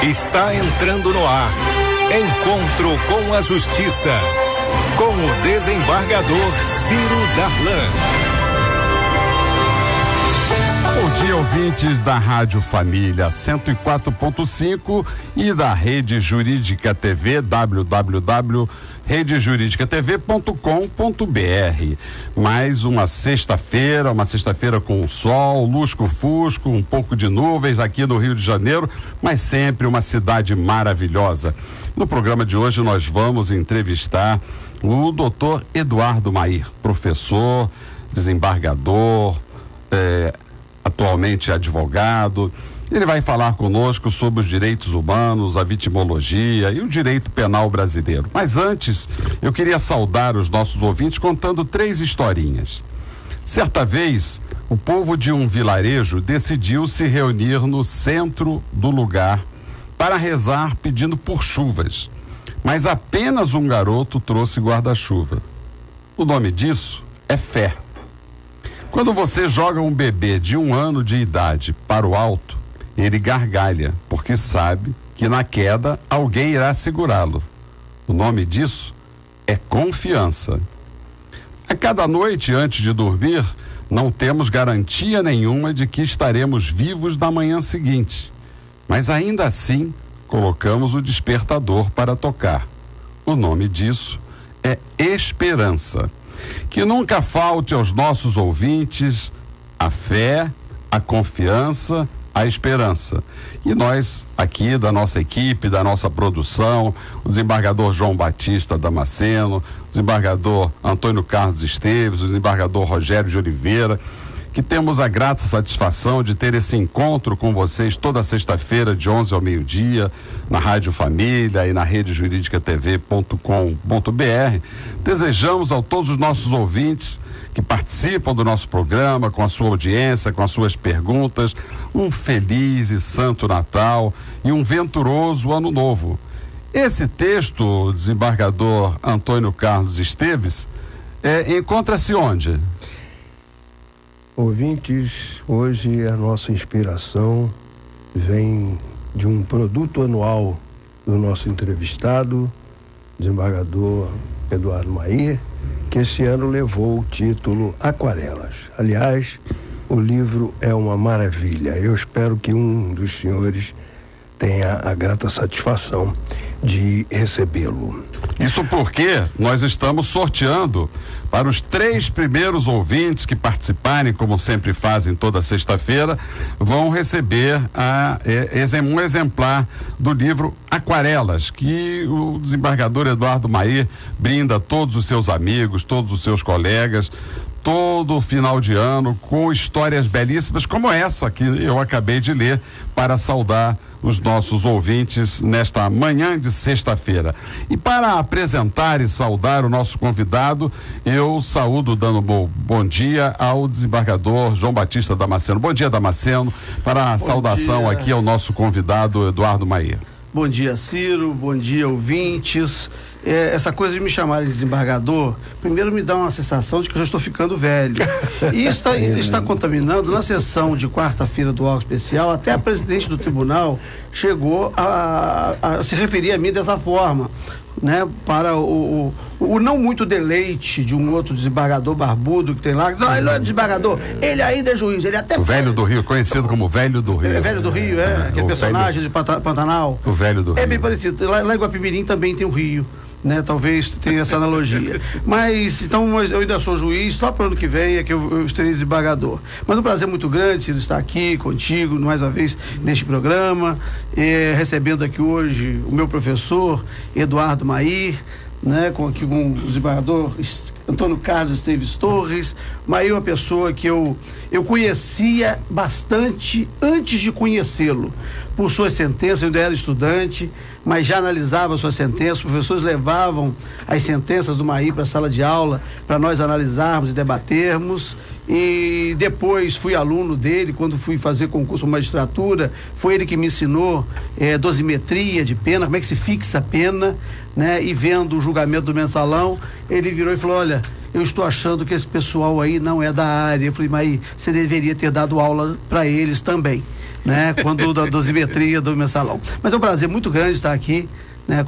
Está entrando no ar. Encontro com a Justiça. Com o desembargador Ciro Darlan. Bom dia, ouvintes da Rádio Família 104.5 e da Rede Jurídica TV, www.redejuridicatv.com.br. Mais uma sexta-feira com sol, lusco-fusco, um pouco de nuvens aqui no Rio de Janeiro, mas sempre uma cidade maravilhosa. No programa de hoje nós vamos entrevistar o doutor Eduardo Mair, professor, desembargador, atualmente advogado. Ele vai falar conosco sobre os direitos humanos, a vitimologia e o direito penal brasileiro. Mas antes, eu queria saudar os nossos ouvintes contando 3 historinhas. Certa vez, o povo de um vilarejo decidiu se reunir no centro do lugar para rezar pedindo por chuvas. Mas apenas um garoto trouxe guarda-chuva. O nome disso é fé. Quando você joga um bebê de 1 ano de idade para o alto, ele gargalha, porque sabe que na queda alguém irá segurá-lo. O nome disso é confiança. A cada noite antes de dormir, não temos garantia nenhuma de que estaremos vivos na manhã seguinte. Mas ainda assim, colocamos o despertador para tocar. O nome disso é esperança. Que nunca falte aos nossos ouvintes a fé, a confiança, a esperança. E nós, aqui da nossa equipe, da nossa produção, o desembargador João Batista Damasceno, o desembargador Antônio Carlos Esteves, o desembargador Rogério de Oliveira, que temos a grata satisfação de ter esse encontro com vocês toda sexta-feira, de 11 ao meio-dia, na Rádio Família e na redejuridicatv.com.br. Desejamos a todos os nossos ouvintes que participam do nosso programa, com a sua audiência, com as suas perguntas, um feliz e santo Natal e um venturoso Ano Novo. Esse texto, desembargador Antônio Carlos Esteves, encontra-se onde? Ouvintes, hoje a nossa inspiração vem de um produto anual do nosso entrevistado, desembargador Eduardo Mair, que esse ano levou o título Aquarelas. Aliás, o livro é uma maravilha. Eu espero que um dos senhores tenha a grata satisfação de recebê-lo. Isso porque nós estamos sorteando para os 3 primeiros ouvintes que participarem, como sempre fazem toda sexta-feira, vão receber um exemplar do livro Aquarelas, que o desembargador Eduardo Mair brinda a todos os seus amigos, todos os seus colegas, todo final de ano, com histórias belíssimas como essa que eu acabei de ler, para saudar os nossos ouvintes nesta manhã de sexta-feira. E para apresentar e saudar o nosso convidado, eu saúdo dando bom dia ao desembargador João Batista Damasceno. Bom dia, Damasceno, para a saudação aqui ao nosso convidado Eduardo Mair. Bom dia, Ciro, bom dia, ouvintes. Essa coisa de me chamarem de desembargador, primeiro me dá uma sensação de que eu já estou ficando velho. E isso está contaminando. Na sessão de quarta-feira do órgão especial, até a presidente do tribunal chegou a se referir a mim dessa forma, né? Para o não muito deleite de um outro desembargador barbudo que tem lá. Não, ele não é desembargador, ele ainda é juiz. Ele até o Velho do Rio, conhecido como Velho do Rio. Velho do Rio, aquele personagem de Pantanal. O Velho do Rio. É bem parecido. Lá em Guapimirim também tem um rio, né? Talvez tenha essa analogia. Mas, então, eu ainda sou juiz, só para o ano que vem é que eu estarei desembargador. Mas um prazer muito grande, Ciro, estar aqui contigo, mais uma vez, neste programa, recebendo aqui hoje o meu professor, Eduardo Mair, né? Com o desembargador Antônio Carlos Esteves Torres. Mair é uma pessoa que eu conhecia bastante antes de conhecê-lo, por suas sentenças. Eu ainda era estudante, mas já analisava suas sentenças. Os professores levavam as sentenças do Mair para a sala de aula para nós analisarmos e debatermos. e depois fui aluno dele quando fui fazer concurso de magistratura. Foi ele que me ensinou dosimetria de pena, como é que se fixa a pena, né? E vendo o julgamento do mensalão, ele virou e falou: olha, eu estou achando que esse pessoal aí não é da área. Eu falei: mas você deveria ter dado aula para eles também, né? Quando da dosimetria do mensalão. Mas é um prazer muito grande estar aqui, né,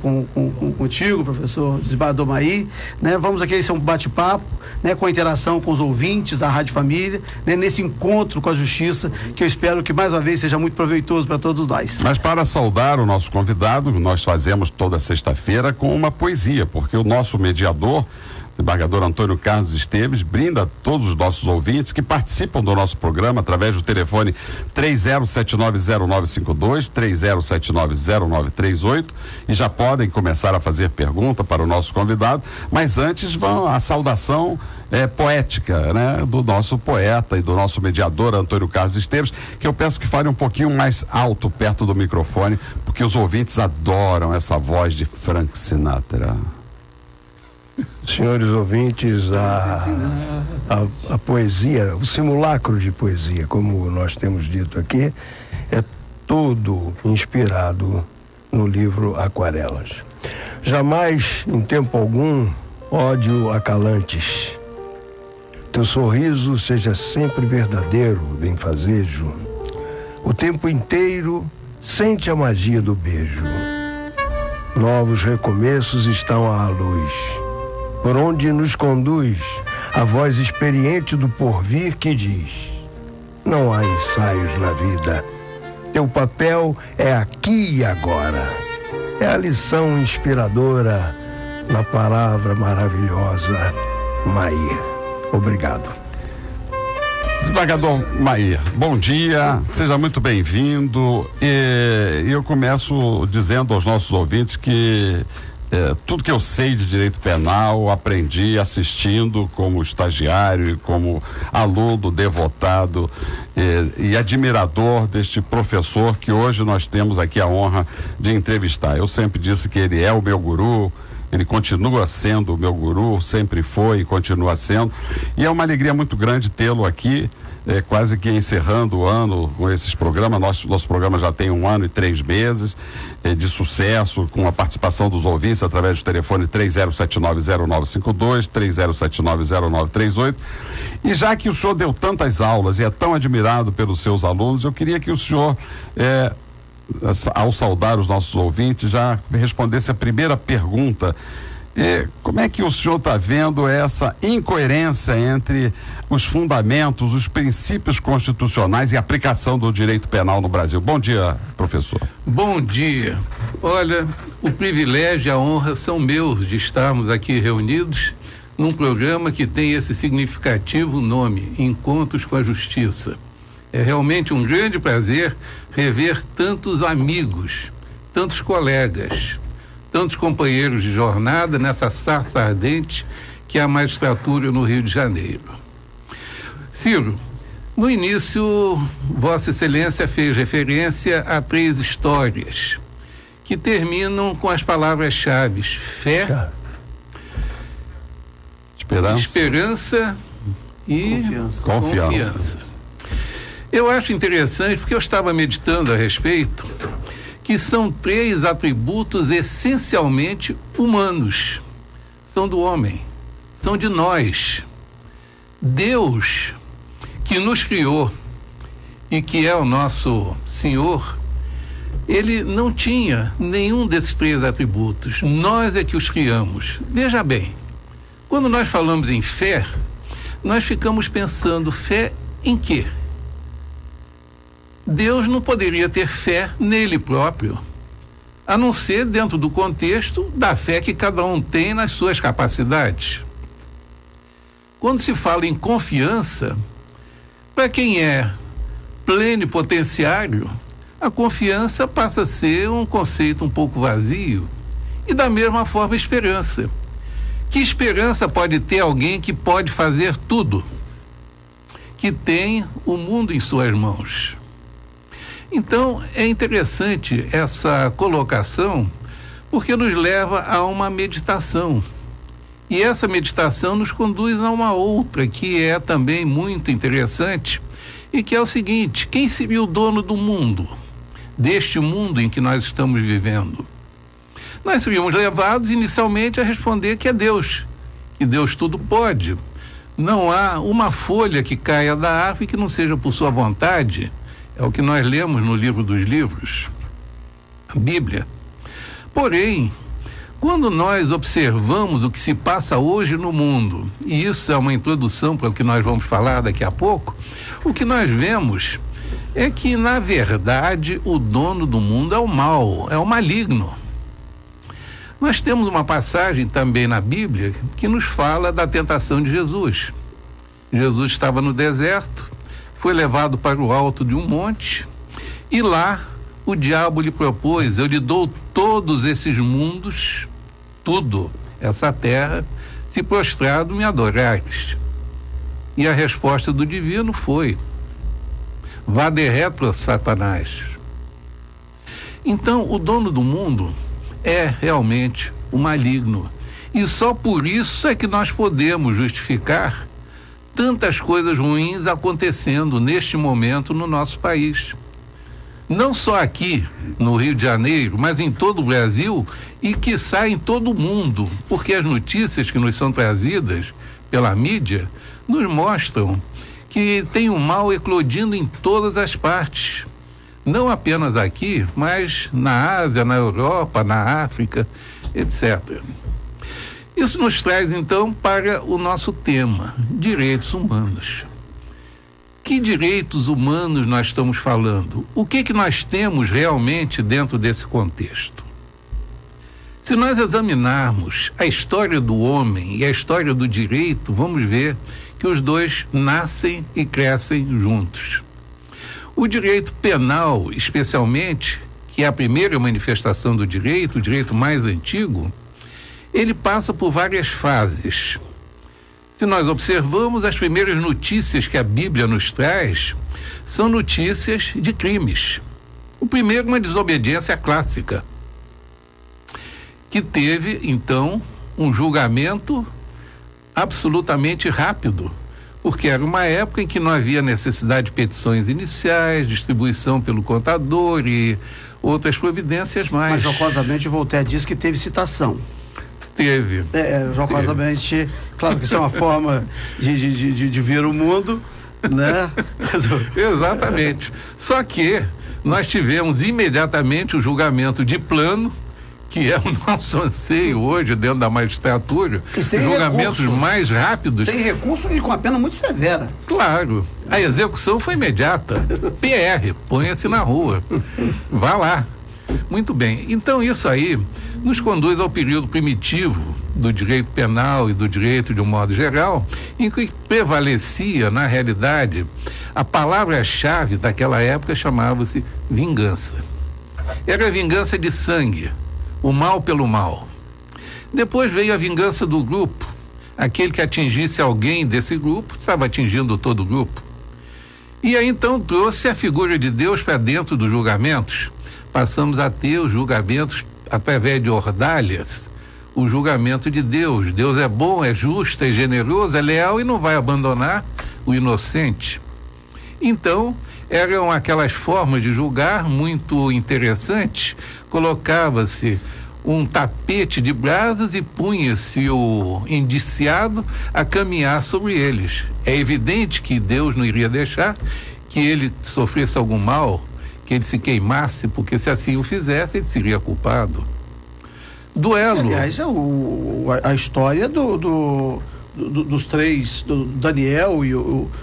contigo, professor Desembargador Mair, né? Vamos aqui, esse é um bate-papo, né, com a interação com os ouvintes da Rádio Família, né, nesse encontro com a Justiça, que eu espero que mais uma vez seja muito proveitoso para todos nós. Mas para saudar o nosso convidado, nós fazemos toda sexta-feira com uma poesia, porque o nosso mediador, desembargador Antônio Carlos Esteves, brinda a todos os nossos ouvintes que participam do nosso programa através do telefone 30790952, 30790938, e já podem começar a fazer pergunta para o nosso convidado, mas antes vão a saudação poética, né, do nosso poeta e do nosso mediador Antônio Carlos Esteves, que eu peço que fale um pouquinho mais alto perto do microfone, porque os ouvintes adoram essa voz de Frank Sinatra. Senhores ouvintes, a poesia, o simulacro de poesia, como nós temos dito aqui, é todo inspirado no livro Aquarelas. Jamais, em tempo algum, ódio acalantes. Teu sorriso seja sempre verdadeiro, benfazejo. O tempo inteiro sente a magia do beijo. Novos recomeços estão à luz. Por onde nos conduz a voz experiente do porvir que diz: não há ensaios na vida, teu papel é aqui e agora. É a lição inspiradora na palavra maravilhosa Mair. Obrigado. Desembargador Mair, bom dia, seja muito bem-vindo. E eu começo dizendo aos nossos ouvintes que tudo que eu sei de direito penal aprendi assistindo como estagiário e como aluno devotado e admirador deste professor que hoje nós temos aqui a honra de entrevistar. Eu sempre disse que ele é o meu guru, ele continua sendo o meu guru, sempre foi e continua sendo, e é uma alegria muito grande tê-lo aqui, quase que encerrando o ano com esses programas. Nosso programa já tem 1 ano e 3 meses de sucesso, com a participação dos ouvintes através do telefone 30790952, 30790938. E já que o senhor deu tantas aulas e é tão admirado pelos seus alunos, eu queria que o senhor, ao saudar os nossos ouvintes, já respondesse a primeira pergunta. Como é que o senhor está vendo essa incoerência entre os fundamentos, os princípios constitucionais e a aplicação do direito penal no Brasil? Bom dia, professor. Bom dia. Olha, o privilégio e a honra são meus de estarmos aqui reunidos num programa que tem esse significativo nome, Encontros com a Justiça. É realmente um grande prazer rever tantos amigos, tantos colegas, tantos companheiros de jornada nessa sarça ardente que é a magistratura no Rio de Janeiro. Ciro, no início, Vossa Excelência fez referência a 3 histórias que terminam com as palavras-chave: fé, esperança e confiança. Eu acho interessante porque eu estava meditando a respeito que são 3 atributos essencialmente humanos. São do homem, são de nós. Deus, que nos criou e que é o nosso Senhor, ele não tinha nenhum desses 3 atributos. Nós é que os criamos. Veja bem, quando nós falamos em fé, nós ficamos pensando: fé em quê? Deus não poderia ter fé nele próprio, a não ser dentro do contexto da fé que cada um tem nas suas capacidades. Quando se fala em confiança, para quem é plenipotenciário, a confiança passa a ser um conceito um pouco vazio. E da mesma forma, esperança. Que esperança pode ter alguém que pode fazer tudo, que tem o mundo em suas mãos? Então, é interessante essa colocação, porque nos leva a uma meditação. E essa meditação nos conduz a uma outra que é também muito interessante e que é o seguinte: quem seria o dono do mundo, deste mundo em que nós estamos vivendo? Nós seríamos levados inicialmente a responder que é Deus, que Deus tudo pode. Não há uma folha que caia da árvore que não seja por sua vontade. É o que nós lemos no livro dos livros, a Bíblia. Porém, quando nós observamos o que se passa hoje no mundo, e isso é uma introdução para o que nós vamos falar daqui a pouco, o que nós vemos é que, na verdade, o dono do mundo é o mal, é o maligno. Nós temos uma passagem também na Bíblia que nos fala da tentação de Jesus. Jesus estava no deserto, foi levado para o alto de um monte e lá o diabo lhe propôs: eu lhe dou todos esses mundos, tudo, essa terra, se prostrado me adorares. E a resposta do divino foi: vá de retro, Satanás. Então, o dono do mundo é realmente o maligno. E só por isso é que nós podemos justificar tantas coisas ruins acontecendo neste momento no nosso país. Não só aqui no Rio de Janeiro, mas em todo o Brasil e quiçá em todo o mundo, porque as notícias que nos são trazidas pela mídia nos mostram que tem um mal eclodindo em todas as partes. Não apenas aqui, mas na Ásia, na Europa, na África, etc. Isso nos traz, então, para o nosso tema, direitos humanos. Que direitos humanos nós estamos falando? O que nós temos realmente dentro desse contexto? Se nós examinarmos a história do homem e a história do direito, vamos ver que os dois nascem e crescem juntos. O direito penal, especialmente, que é a primeira manifestação do direito, o direito mais antigo, ele passa por várias fases. Se nós observamos, as primeiras notícias que a Bíblia nos traz são notícias de crimes. O primeiro, uma desobediência clássica, que teve, então, um julgamento absolutamente rápido, porque era uma época em que não havia necessidade de petições iniciais, distribuição pelo contador e outras providências mais. Mas, jocosamente, Voltaire disse que teve citação. Teve. Jocosamente, claro que isso é uma forma de ver o mundo, né? Exatamente. Só que nós tivemos imediatamente o julgamento de plano, que é o nosso anseio hoje dentro da magistratura, julgamentos mais rápidos. Sem recurso e com a pena muito severa. Claro, a execução foi imediata. PR, ponha-se na rua, vá lá. Muito bem, então isso aí nos conduz ao período primitivo do direito penal e do direito de um modo geral, em que prevalecia, na realidade, a palavra-chave daquela época chamava-se vingança. Era a vingança de sangue, o mal pelo mal. Depois veio a vingança do grupo. Aquele que atingisse alguém desse grupo estava atingindo todo o grupo. E aí então trouxe a figura de Deus para dentro dos julgamentos. Passamos a ter os julgamentos através de ordalhas, o julgamento de Deus. Deus é bom, é justo, é generoso, é leal e não vai abandonar o inocente. Então, eram aquelas formas de julgar muito interessantes. Colocava-se um tapete de brasas e punha-se o indiciado a caminhar sobre eles. É evidente que Deus não iria deixar que ele sofresse algum mal, que ele se queimasse, porque se assim o fizesse, ele seria culpado. Duelo. Aliás, a história dos três, do Daniel e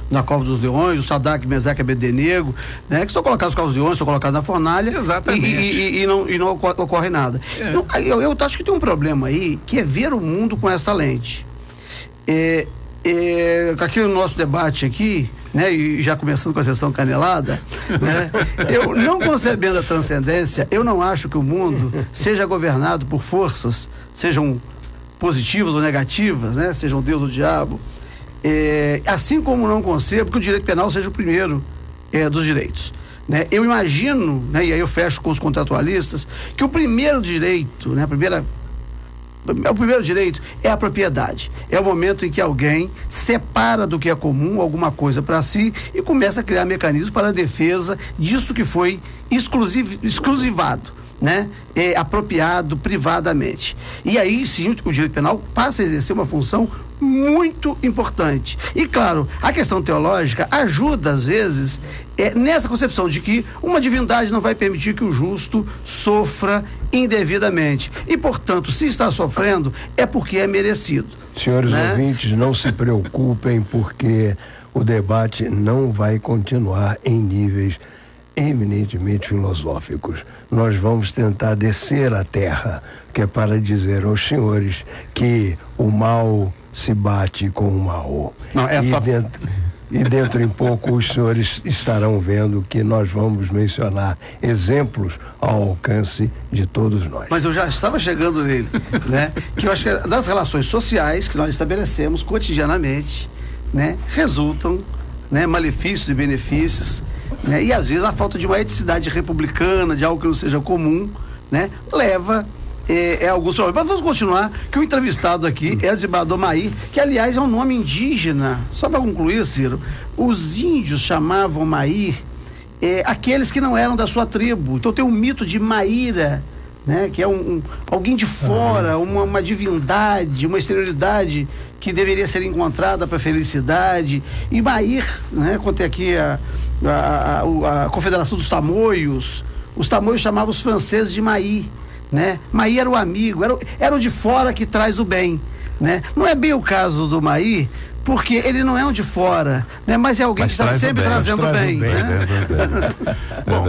na Cova dos Leões, o Sadraque, Mesaque e Abednego, né? Que estão colocados nos Covos dos Leões, estão colocados na fornalha. Exatamente. E não ocorre nada. Não, eu acho que tem um problema aí, que é ver o mundo com essa lente. Aqui no nosso debate aqui, né, e já começando com a sessão canelada, né, eu não concebendo a transcendência, eu não acho que o mundo seja governado por forças, sejam positivas ou negativas, né, sejam Deus ou diabo, assim como não concebo que o direito penal seja o primeiro dos direitos. Né? Eu imagino, né, e aí eu fecho com os contratualistas, que o primeiro direito, né, a primeira O primeiro direito é a propriedade. É o momento em que alguém separa do que é comum alguma coisa para si e começa a criar mecanismos para a defesa disso que foi exclusivado, né? Apropriado privadamente. E aí sim o direito penal passa a exercer uma função muito importante. E claro, a questão teológica ajuda às vezes nessa concepção de que uma divindade não vai permitir que o justo sofra indevidamente. E portanto, se está sofrendo, é porque é merecido. Senhores, né? Ouvintes, não se preocupem, porque o debate não vai continuar em níveis eminentemente filosóficos. Nós vamos tentar descer a terra, que é para dizer aos senhores que o mal se bate com o mal. Não, E dentro em pouco os senhores estarão vendo que nós vamos mencionar exemplos ao alcance de todos nós. Mas eu já estava chegando nele, né? Que eu acho que das relações sociais que nós estabelecemos cotidianamente, né, resultam, né, malefícios e benefícios, né? E às vezes a falta de uma eticidade republicana, de algo que não seja comum, né, leva alguns problemas. Mas vamos continuar, que o entrevistado aqui é o desembargador Mair, que aliás é um nome indígena. Só para concluir, Ciro, os índios chamavam Mair aqueles que não eram da sua tribo. Então tem um mito de Maíra, né, que é alguém de fora, uma divindade, uma exterioridade que deveria ser encontrada para a felicidade. E Mair, né, contei aqui a Confederação dos Tamoios. Os Tamoios chamavam os franceses de Maí, né? Maí era o amigo, era o de fora que traz o bem, né? Não é bem o caso do Maí, porque ele não é um de fora, né? Mas é alguém que está sempre trazendo bem, né? Bom,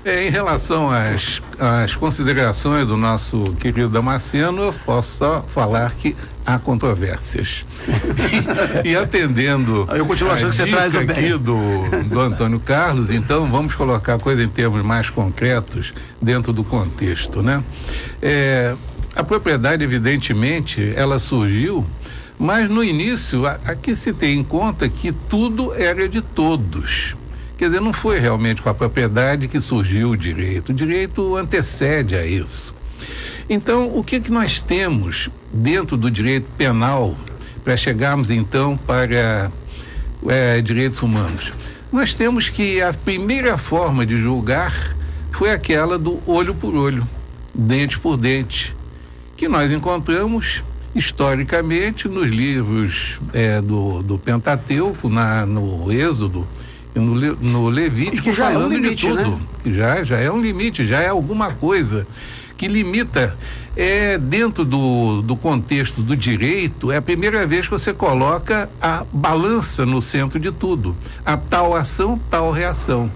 em relação às considerações do nosso querido Damasceno, eu posso só falar que há controvérsias. E atendendo eu continuo achando que você traz o bem aqui do Antônio Carlos, então vamos colocar a coisa em termos mais concretos dentro do contexto, né? A propriedade, evidentemente, ela surgiu, mas no início, aqui se tem em conta que tudo era de todos. Quer dizer, não foi realmente com a propriedade que surgiu o direito antecede a isso. Então, o que nós temos dentro do direito penal para chegarmos então para direitos humanos? Nós temos que a primeira forma de julgar foi aquela do olho por olho, dente por dente, que nós encontramos historicamente nos livros do Pentateuco, no Êxodo e no Levítico, que já falando é um limite, de tudo. né? Que já é um limite, já é alguma coisa que limita. Dentro do contexto do direito, é a primeira vez que você coloca a balança no centro de tudo. A tal ação, tal reação.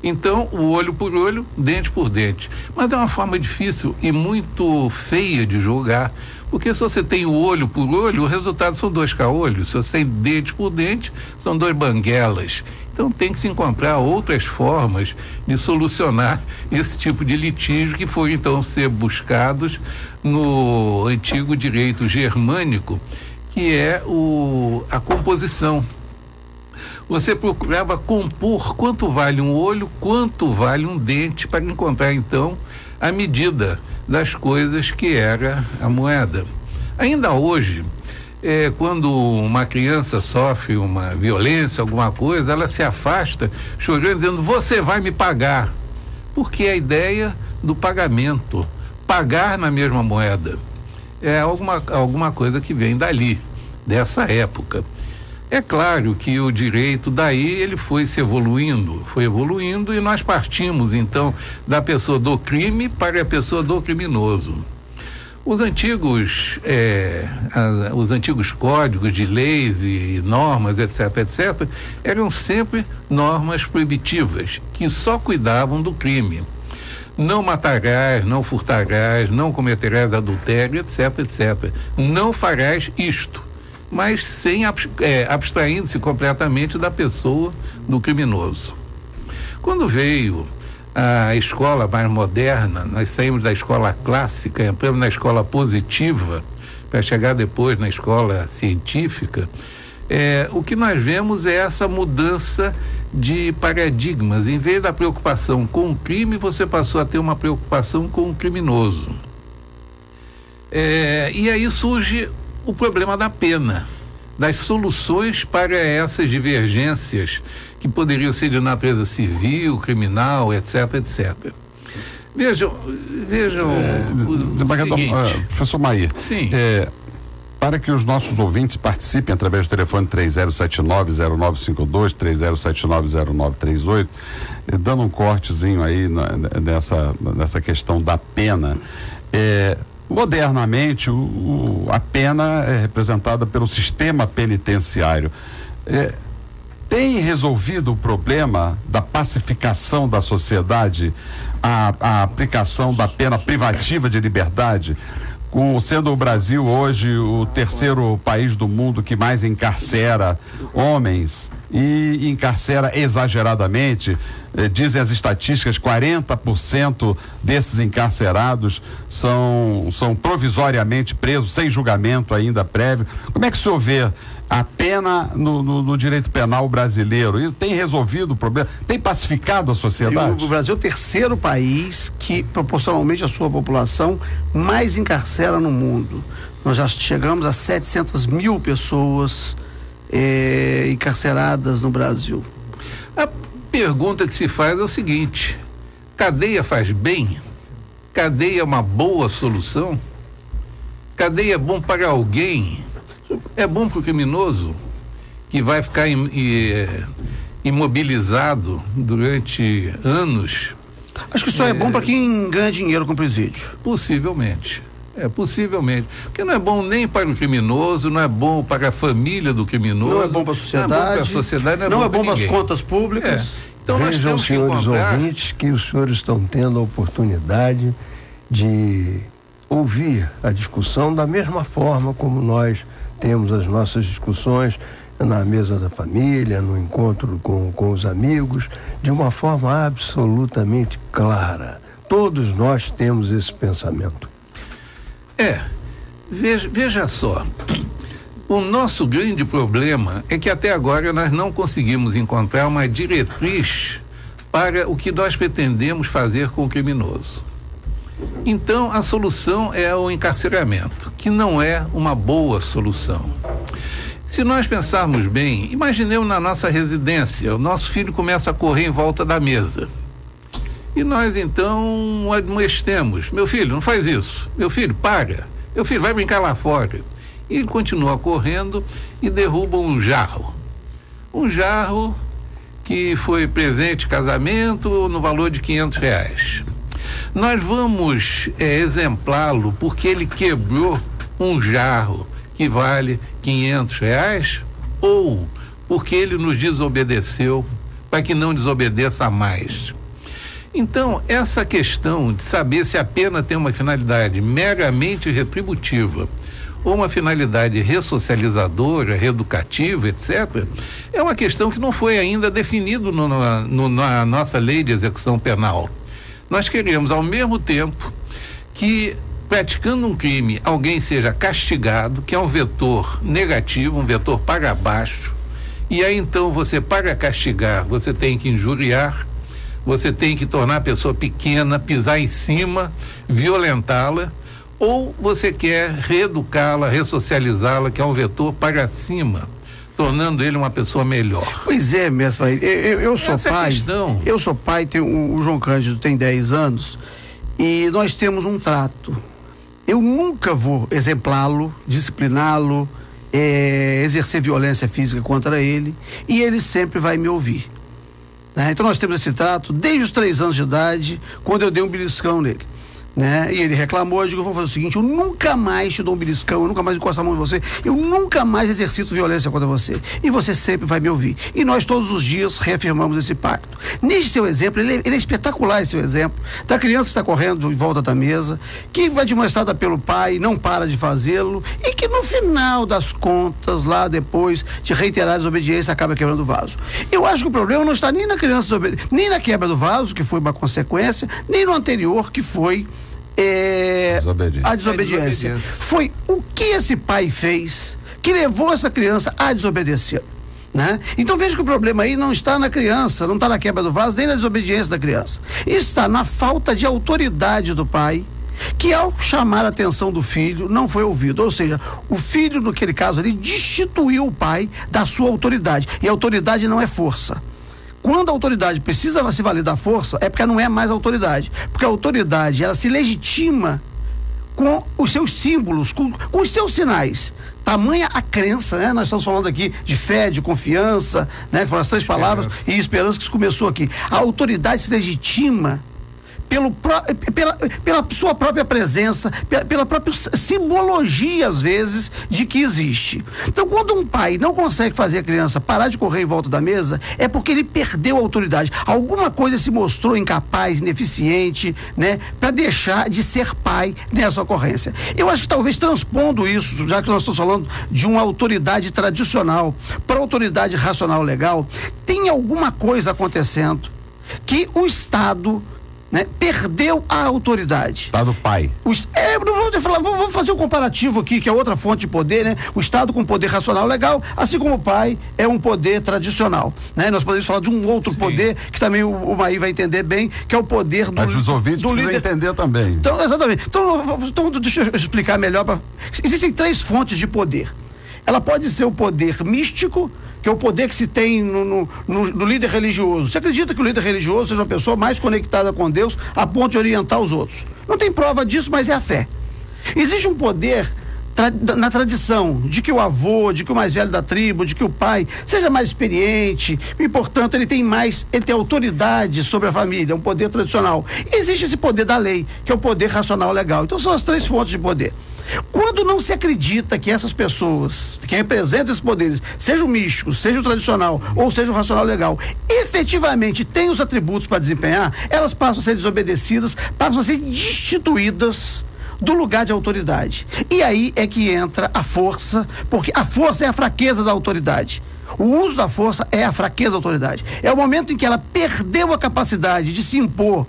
Então, o olho por olho, dente por dente. Mas é uma forma difícil e muito feia de julgar, porque se você tem o olho por olho, o resultado são dois caolhos. Se você tem dente por dente, são dois banguelas. Então tem que se encontrar outras formas de solucionar esse tipo de litígio que foi então ser buscados no antigo direito germânico, que é a composição. Você procurava compor quanto vale um olho, quanto vale um dente, para encontrar então a medida das coisas que era a moeda. Ainda hoje, quando uma criança sofre uma violência, alguma coisa, ela se afasta chorando, dizendo: você vai me pagar. Porque a ideia do pagamento, pagar na mesma moeda, é alguma coisa que vem dali, dessa época. É claro que o direito daí ele foi evoluindo e nós partimos então da pessoa do crime para a pessoa do criminoso. Os antigos códigos de leis e normas, etc., eram sempre normas proibitivas, que só cuidavam do crime. Não matarás, não furtarás, não cometerás adultério, etc. Não farás isto, mas sem abstraindo-se completamente da pessoa, do criminoso. Quando veio a escola mais moderna, nós saímos da escola clássica, entramos na escola positiva, para chegar depois na escola científica, o que nós vemos é essa mudança de paradigmas. Em vez da preocupação com o crime, você passou a ter uma preocupação com o criminoso. E aí surge o problema da pena, das soluções para essas divergências que poderiam ser de natureza civil, criminal, etc, etc. Vejam desembargador, professor Mair, sim. Para que os nossos ouvintes participem através do telefone 3079-0952, 3079-0938, dando um cortezinho aí nessa questão da pena. Modernamente, a pena é representada pelo sistema penitenciário. Tem resolvido o problema da pacificação da sociedade, a aplicação da pena privativa de liberdade, sendo o Brasil hoje o terceiro país do mundo que mais encarcera homens e encarcera exageradamente. Dizem as estatísticas, 40% desses encarcerados são provisoriamente presos, sem julgamento ainda prévio. Como é que o senhor vê a pena no direito penal brasileiro? Isso tem resolvido o problema? Tem pacificado a sociedade? O Brasil é o terceiro país que, proporcionalmente à sua população, mais encarcera no mundo. Nós já chegamos a 700 mil pessoas encarceradas no Brasil. A pergunta que se faz é o seguinte: cadeia faz bem? Cadeia é uma boa solução? Cadeia é bom para alguém? É bom para o criminoso que vai ficar imobilizado durante anos? Acho que só é bom para quem ganha dinheiro com presídio. Possivelmente. Possivelmente. Porque não é bom nem para o criminoso, não é bom para a família do criminoso. Não é bom para a sociedade. Não é bom para as contas públicas. Então nós temos que encontrar... Senhores ouvintes, que os senhores estão tendo a oportunidade de ouvir a discussão da mesma forma como nós temos as nossas discussões na mesa da família, no encontro com os amigos, de uma forma absolutamente clara. Todos nós temos esse pensamento. Veja só, o nosso grande problema é que até agora nós não conseguimos encontrar uma diretriz para o que nós pretendemos fazer com o criminoso. Então, a solução é o encarceramento, que não é uma boa solução. Se nós pensarmos bem, imaginemos na nossa residência, o nosso filho começa a correr em volta da mesa. E nós, então, admoestemos: meu filho, não faz isso. Meu filho, para. Meu filho, vai brincar lá fora. E ele continua correndo e derruba um jarro. Um jarro que foi presente de casamento no valor de R$500. Nós vamos exemplá-lo porque ele quebrou um jarro que vale R$500 ou porque ele nos desobedeceu para que não desobedeça mais? Então, essa questão de saber se a pena tem uma finalidade meramente retributiva ou uma finalidade ressocializadora, reeducativa, etc., é uma questão que não foi ainda definido na nossa lei de execução penal. Nós queremos, ao mesmo tempo, que, praticando um crime, alguém seja castigado, que é um vetor negativo, um vetor para baixo, e aí então você, para castigar, você tem que injuriar, você tem que tornar a pessoa pequena, pisar em cima, violentá-la, ou você quer reeducá-la, ressocializá-la, que é um vetor para cima, tornando ele uma pessoa melhor. Pois é, mesmo. Eu sou pai. Eu sou pai, o João Cândido tem 10 anos e nós temos um trato. Eu nunca vou exemplá-lo, discipliná-lo, exercer violência física contra ele, e ele sempre vai me ouvir. Então nós temos esse trato desde os 3 anos de idade, quando eu dei um beliscão nele. E ele reclamou. Eu digo: vou fazer o seguinte, eu nunca mais te dou um beliscão, eu nunca mais encosto a mão em você, eu nunca mais exercito violência contra você, e você sempre vai me ouvir. E nós todos os dias reafirmamos esse pacto. Neste seu exemplo, ele é espetacular, esse seu exemplo da criança que está correndo em volta da mesa, que vai demonstrada pelo pai, não para de fazê-lo, e que no final das contas, lá depois de reiterar a desobediência, acaba quebrando o vaso. Eu acho que o problema não está nem na criança nem na quebra do vaso, que foi uma consequência, nem no anterior, que foi a desobediência. Foi o que esse pai fez que levou essa criança a desobedecer. Então veja que o problema aí não está na criança, não está na quebra do vaso, nem na desobediência da criança. Está na falta de autoridade do pai que ao chamar a atenção do filho não foi ouvido, ou seja, o filho naquele caso ali destituiu o pai da sua autoridade, e a autoridade não é força. Quando a autoridade precisa se valer da força, é porque não é mais autoridade, porque a autoridade ela se legitima com os seus símbolos, com os seus sinais. Tamanha a crença, né? Nós estamos falando aqui de fé, de confiança, né? Que foram as 3 palavras, e esperança que isso começou aqui. A autoridade se legitima pela sua própria presença, pela própria simbologia, às vezes, de que existe. Então, quando um pai não consegue fazer a criança parar de correr em volta da mesa, é porque ele perdeu a autoridade. Alguma coisa se mostrou incapaz, ineficiente, né? Para deixar de ser pai nessa ocorrência. Eu acho que talvez transpondo isso, já que nós estamos falando de uma autoridade tradicional para autoridade racional legal, tem alguma coisa acontecendo que o Estado, né, perdeu a autoridade. Estado pai. Vamos fazer um comparativo aqui, que é outra fonte de poder, né? O Estado com poder racional legal, assim como o pai é um poder tradicional, né? Nós podemos falar de um outro poder, que também o Maí vai entender bem, que é o poder do líder. Mas os ouvintes precisam entender também. Então, exatamente. Então, deixa eu explicar melhor. Existem 3 fontes de poder. Ela pode ser o poder místico, que é o poder que se tem no líder religioso. Você acredita que o líder religioso seja uma pessoa mais conectada com Deus a ponto de orientar os outros? Não tem prova disso, mas é a fé. Existe um poder na tradição de que o avô, de que o mais velho da tribo, de que o pai seja mais experiente e, portanto, ele tem autoridade sobre a família, um poder tradicional. E existe esse poder da lei, que é o poder racional legal. Então são as 3 fontes de poder. Quando não se acredita que essas pessoas que representam esses poderes, seja o místico, seja o tradicional ou seja o racional legal, efetivamente têm os atributos para desempenhar, elas passam a ser desobedecidas, passam a ser destituídas do lugar de autoridade. E aí é que entra a força, porque a força é a fraqueza da autoridade. O uso da força é a fraqueza da autoridade. É o momento em que ela perdeu a capacidade de se impor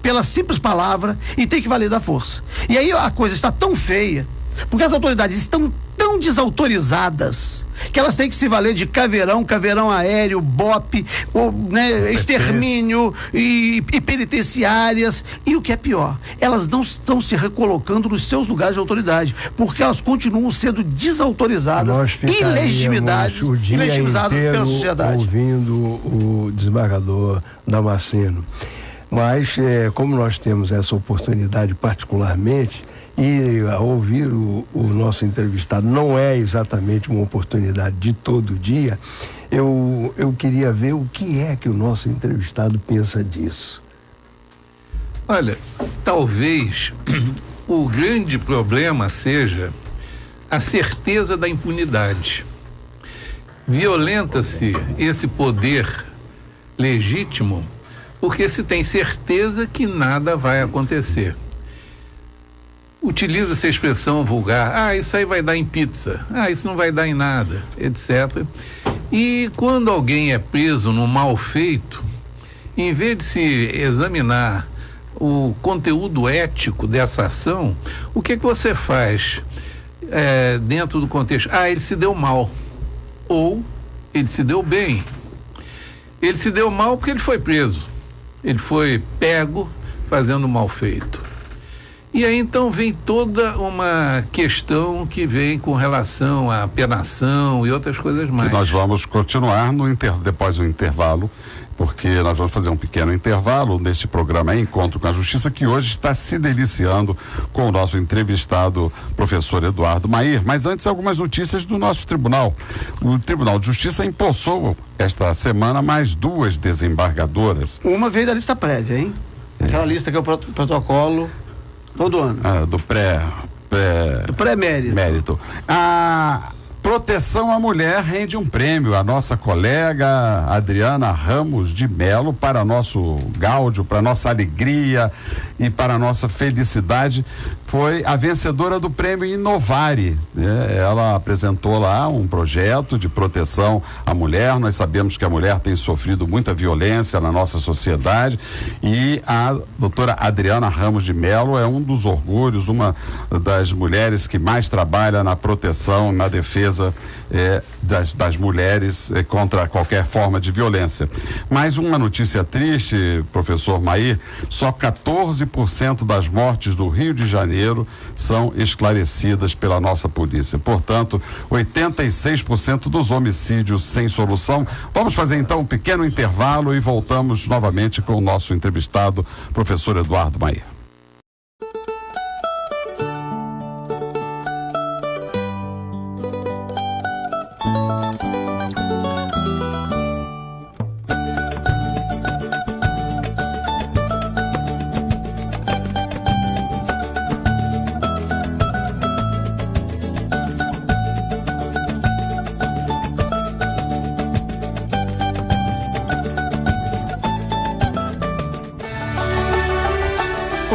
pela simples palavra e tem que valer da força. E aí a coisa está tão feia, porque as autoridades estão tão desautorizadas, que elas têm que se valer de caveirão aéreo, BOP, né, extermínio e penitenciárias. E o que é pior, elas não estão se recolocando nos seus lugares de autoridade, porque elas continuam sendo desautorizadas e legitimizadas pela sociedade. Ouvindo o desembargador Damasceno. Mas, como nós temos essa oportunidade particularmente, e ao ouvir o nosso entrevistado, não é exatamente uma oportunidade de todo dia, eu queria ver o que é que o nosso entrevistado pensa disso. Olha, talvez o grande problema seja a certeza da impunidade. Violenta-se esse poder legítimo porque se tem certeza que nada vai acontecer. Utiliza-se a expressão vulgar, isso aí vai dar em pizza, isso não vai dar em nada, etc. E quando alguém é preso num mal feito, em vez de se examinar o conteúdo ético dessa ação, o que você faz dentro do contexto? Ele se deu mal, ou ele se deu bem. Ele se deu mal porque ele foi preso. Ele foi pego fazendo mal feito. E aí então vem toda uma questão que vem com relação à penação e outras coisas mais. Que nós vamos continuar depois do intervalo, porque nós vamos fazer um pequeno intervalo neste programa Encontro com a Justiça, que hoje está se deliciando com o nosso entrevistado, professor Eduardo Mair. Mas antes, algumas notícias do nosso tribunal. O Tribunal de Justiça empossou esta semana mais 2 desembargadoras. Uma veio da lista prévia, hein? Aquela lista que é o protocolo todo ano. Do pré-mérito. Mérito. Proteção à mulher rende um prêmio. A nossa colega Adriana Ramos de Melo, para nosso gáudio, para nossa alegria e para nossa felicidade, foi a vencedora do prêmio Inovare. Ela apresentou lá um projeto de proteção à mulher. Nós sabemos que a mulher tem sofrido muita violência na nossa sociedade, e a doutora Adriana Ramos de Melo é um dos orgulhos, uma das mulheres que mais trabalha na proteção, na defesa defesa das mulheres contra qualquer forma de violência. Mas uma notícia triste, professor Mair, só 14% das mortes do Rio de Janeiro são esclarecidas pela nossa polícia. Portanto, 86% dos homicídios sem solução. Vamos fazer então um pequeno intervalo e voltamos novamente com o nosso entrevistado, professor Eduardo Mair.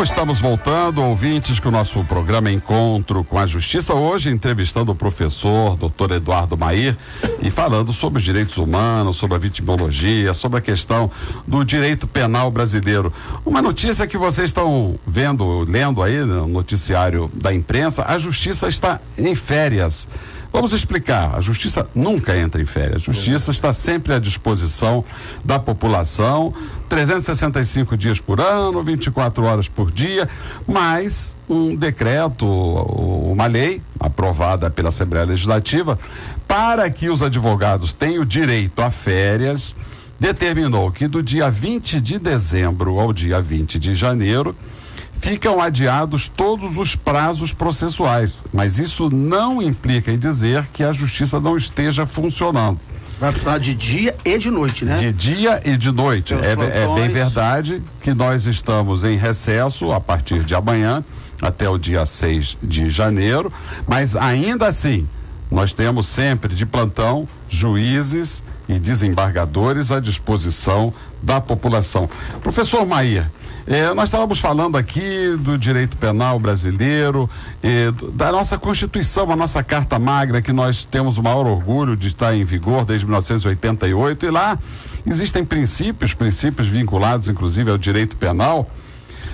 Estamos voltando, ouvintes, com o nosso programa Encontro com a Justiça, hoje entrevistando o professor Dr. Eduardo Mair e falando sobre os direitos humanos, sobre a vitimologia, sobre a questão do direito penal brasileiro. Uma notícia que vocês estão lendo aí no noticiário da imprensa: a Justiça está em férias. Vamos explicar, a Justiça nunca entra em férias, a Justiça está sempre à disposição da população, 365 dias por ano, 24 horas por dia, mas um decreto, uma lei aprovada pela Assembleia Legislativa, para que os advogados tenham direito a férias, determinou que do dia 20 de dezembro ao dia 20 de janeiro, ficam adiados todos os prazos processuais, mas isso não implica em dizer que a Justiça não esteja funcionando. Vai funcionar de dia e de noite, né? De dia e de noite. É bem verdade que nós estamos em recesso a partir de amanhã até o dia 6 de janeiro, mas ainda assim nós temos sempre de plantão juízes e desembargadores à disposição da população. Professor Mair, nós estávamos falando aqui do direito penal brasileiro, da nossa Constituição, a nossa Carta Magna, que nós temos o maior orgulho de estar em vigor desde 1988, e lá existem princípios vinculados inclusive ao direito penal,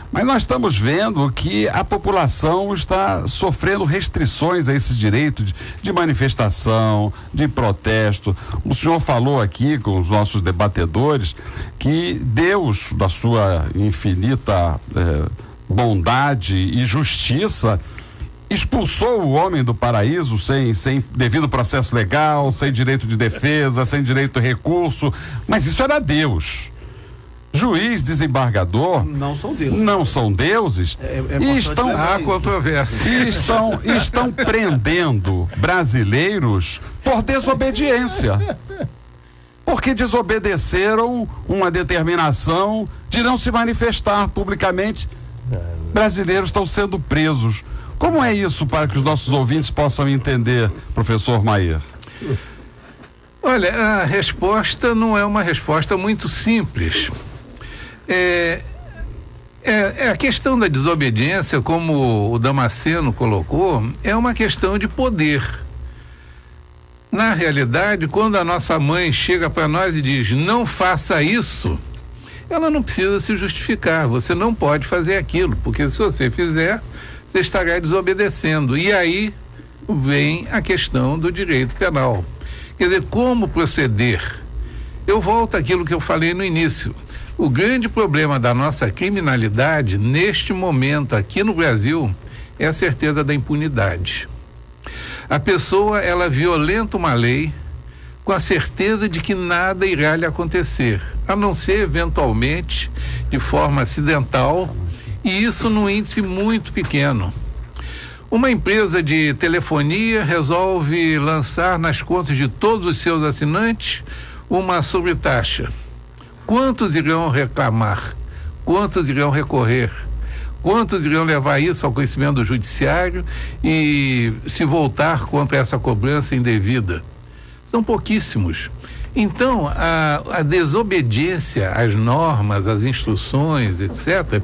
mas nós estamos vendo que a população está sofrendo restrições a esses direitos de manifestação, de protesto. O senhor falou aqui com os nossos debatedores que Deus, da sua infinita bondade e justiça, expulsou o homem do paraíso sem devido processo legal, sem direito de defesa, sem direito de recurso, mas isso era Deus. Juiz, desembargador não são deuses e estão há controvérsia. Estão prendendo brasileiros por desobediência, porque desobedeceram uma determinação de não se manifestar publicamente. Brasileiros estão sendo presos. Como é isso, para que os nossos ouvintes possam entender, professor Mair? Olha, a resposta não é uma resposta muito simples. A questão da desobediência, como o Damasceno colocou, é uma questão de poder. Na realidade, quando a nossa mãe chega para nós e diz, não faça isso, ela não precisa se justificar, você não pode fazer aquilo, porque se você fizer, você estará desobedecendo. E aí vem a questão do direito penal. Quer dizer, como proceder? Eu volto àquilo que eu falei no início. O grande problema da nossa criminalidade, neste momento aqui no Brasil, é a certeza da impunidade. A pessoa, ela violenta uma lei com a certeza de que nada irá lhe acontecer, a não ser eventualmente de forma acidental, e isso num índice muito pequeno. Uma empresa de telefonia resolve lançar nas contas de todos os seus assinantes uma sobretaxa. Quantos irão reclamar? Quantos irão recorrer? Quantos irão levar isso ao conhecimento do judiciário e se voltar contra essa cobrança indevida? São pouquíssimos. Então, a desobediência às normas, às instruções, etc.,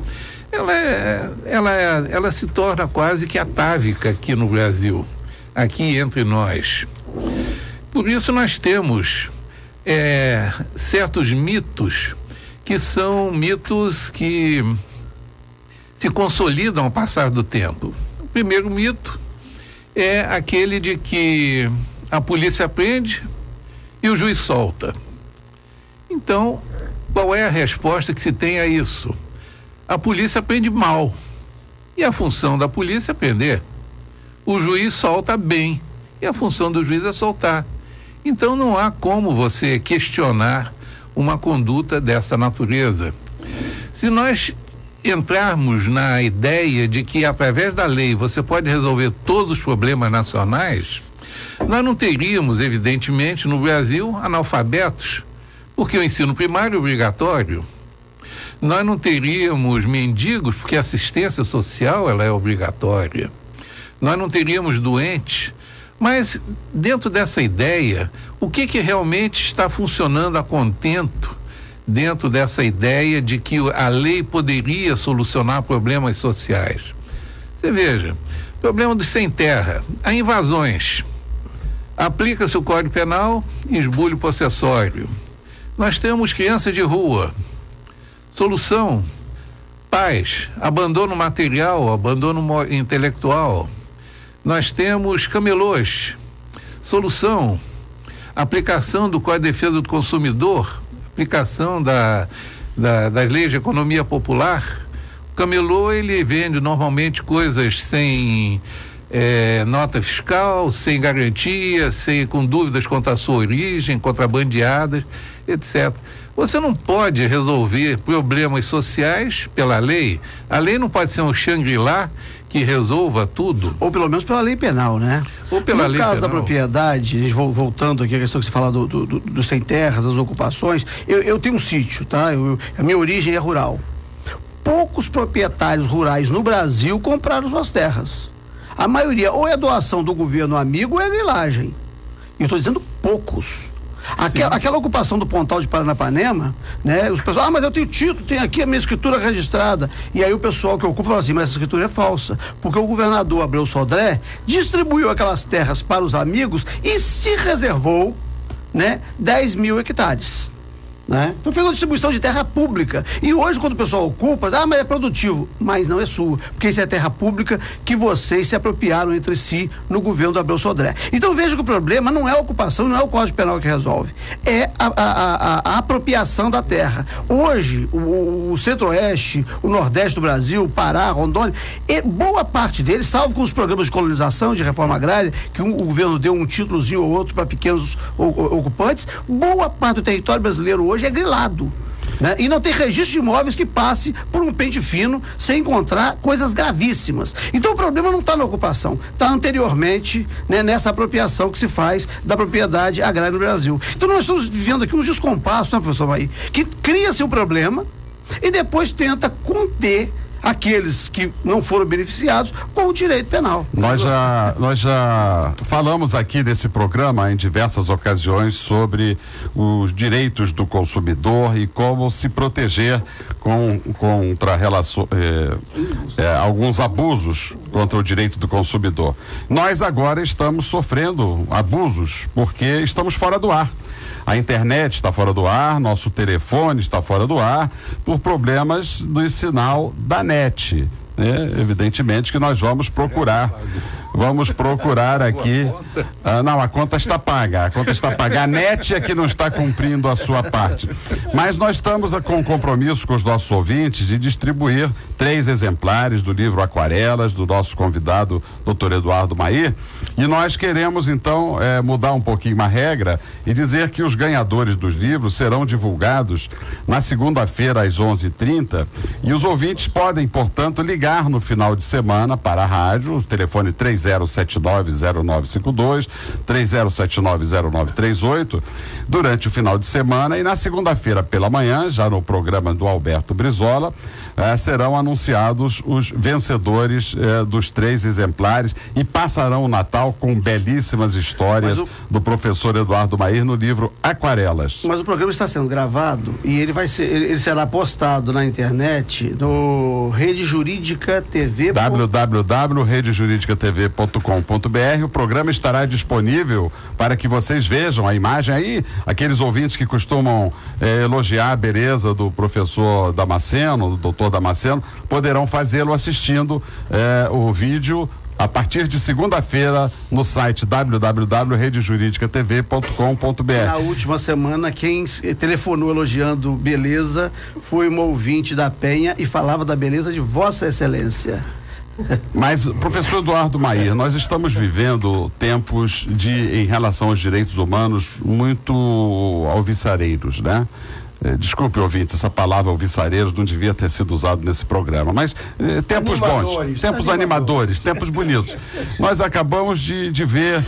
ela se torna quase que atávica aqui no Brasil, aqui entre nós. Por isso nós temos certos mitos que são mitos que se consolidam ao passar do tempo. O primeiro mito é aquele de que a polícia prende e o juiz solta. Então, qual é a resposta que se tem a isso? A polícia prende mal. E a função da polícia é prender. O juiz solta bem. E a função do juiz é soltar. Então não há como você questionar uma conduta dessa natureza. Se nós entrarmos na ideia de que através da lei você pode resolver todos os problemas nacionais, nós não teríamos, evidentemente, no Brasil, analfabetos, porque o ensino primário é obrigatório. Nós não teríamos mendigos, porque a assistência social ela é obrigatória. Nós não teríamos doentes. Mas, dentro dessa ideia, o que realmente está funcionando a contento dentro dessa ideia de que a lei poderia solucionar problemas sociais? Você veja, problema dos sem terra, há invasões. Aplica-se o Código Penal, esbulho possessório. Nós temos crianças de rua. Solução: paz, abandono material, abandono intelectual. Nós temos camelôs. Solução: aplicação do Código de Defesa do Consumidor, aplicação das leis de economia popular. O camelô, ele vende normalmente coisas sem nota fiscal, sem garantia, com dúvidas quanto à sua origem, contrabandeadas, etc. Você não pode resolver problemas sociais pela lei. A lei não pode ser um Shangri-La que resolva tudo. Ou pelo menos pela lei penal, né? Ou pela lei penal. No caso da propriedade, voltando aqui à questão que você fala do sem terras, das ocupações, eu tenho um sítio, tá? A minha origem é rural. Poucos proprietários rurais no Brasil compraram suas terras. A maioria ou é doação do governo amigo ou é grilagem. Eu estou dizendo poucos. Aquela ocupação do Pontal de Paranapanema, né? Os pessoal, mas eu tenho título, tenho aqui a minha escritura registrada. E aí o pessoal que ocupa fala assim, mas essa escritura é falsa. Porque o governador Abreu Sodré distribuiu aquelas terras para os amigos e se reservou, né, 10 mil hectares. Né? Então fez uma distribuição de terra pública. E hoje, quando o pessoal ocupa, mas é produtivo. Mas não é sua, porque isso é terra pública que vocês se apropriaram entre si no governo do Abreu Sodré. Então veja que o problema não é a ocupação, não é o Código Penal que resolve, é a apropriação da terra. Hoje, o Centro-Oeste, o Nordeste do Brasil, Pará, Rondônia, boa parte deles, salvo com os programas de colonização, de reforma agrária, que o governo deu um títulozinho ou outro para pequenos ocupantes, boa parte do território brasileiro hoje é grilado, né? E não tem registro de imóveis que passe por um pente fino sem encontrar coisas gravíssimas. Então o problema não está na ocupação, está anteriormente, né, nessa apropriação que se faz da propriedade agrária no Brasil. Então nós estamos vivendo aqui uns descompassos, né, professor Maí, que cria-se o problema e depois tenta conter aqueles que não foram beneficiados com o direito penal. Nós já falamos aqui nesse programa em diversas ocasiões sobre os direitos do consumidor e como se proteger contra alguns abusos contra o direito do consumidor. Nós agora estamos sofrendo abusos porque estamos fora do ar. A internet está fora do ar, nosso telefone está fora do ar por problemas do sinal da net. Evidentemente que nós vamos procurar aqui. Não, a conta está paga. A net é que não está cumprindo a sua parte. Mas nós estamos com compromisso com os nossos ouvintes de distribuir 3 exemplares do livro Aquarelas, do nosso convidado, Dr. Eduardo Maí. E nós queremos, então, mudar um pouquinho a regra e dizer que os ganhadores dos livros serão divulgados na segunda-feira, às 11h30. E os ouvintes podem, portanto, ligar no final de semana para a rádio, o telefone 30790952, 30790938, durante o final de semana, e na segunda-feira pela manhã, já no programa do Alberto Brizola, serão anunciados os vencedores dos 3 exemplares e passarão o Natal com belíssimas histórias do professor Eduardo Maí no livro Aquarelas. Mas o programa está sendo gravado e ele será postado na internet no Rede Jurídica TV. www.redejuridicatv.com.br. O programa estará disponível para que vocês vejam a imagem aí, aqueles ouvintes que costumam elogiar a beleza do professor Damasceno, do doutor Damasceno, poderão fazê-lo assistindo o vídeo a partir de segunda-feira no site www.redejuridicatv.com.br. Na última semana, quem telefonou elogiando beleza foi uma ouvinte da Penha e falava da beleza de Vossa Excelência. Mas, professor Eduardo Mair, nós estamos vivendo tempos em relação aos direitos humanos, muito alvissareiros, né? Desculpe, ouvintes, essa palavra alvissareiros não devia ter sido usada nesse programa, mas tempos bons, tempos animadores, tempos bonitos. Nós acabamos de ver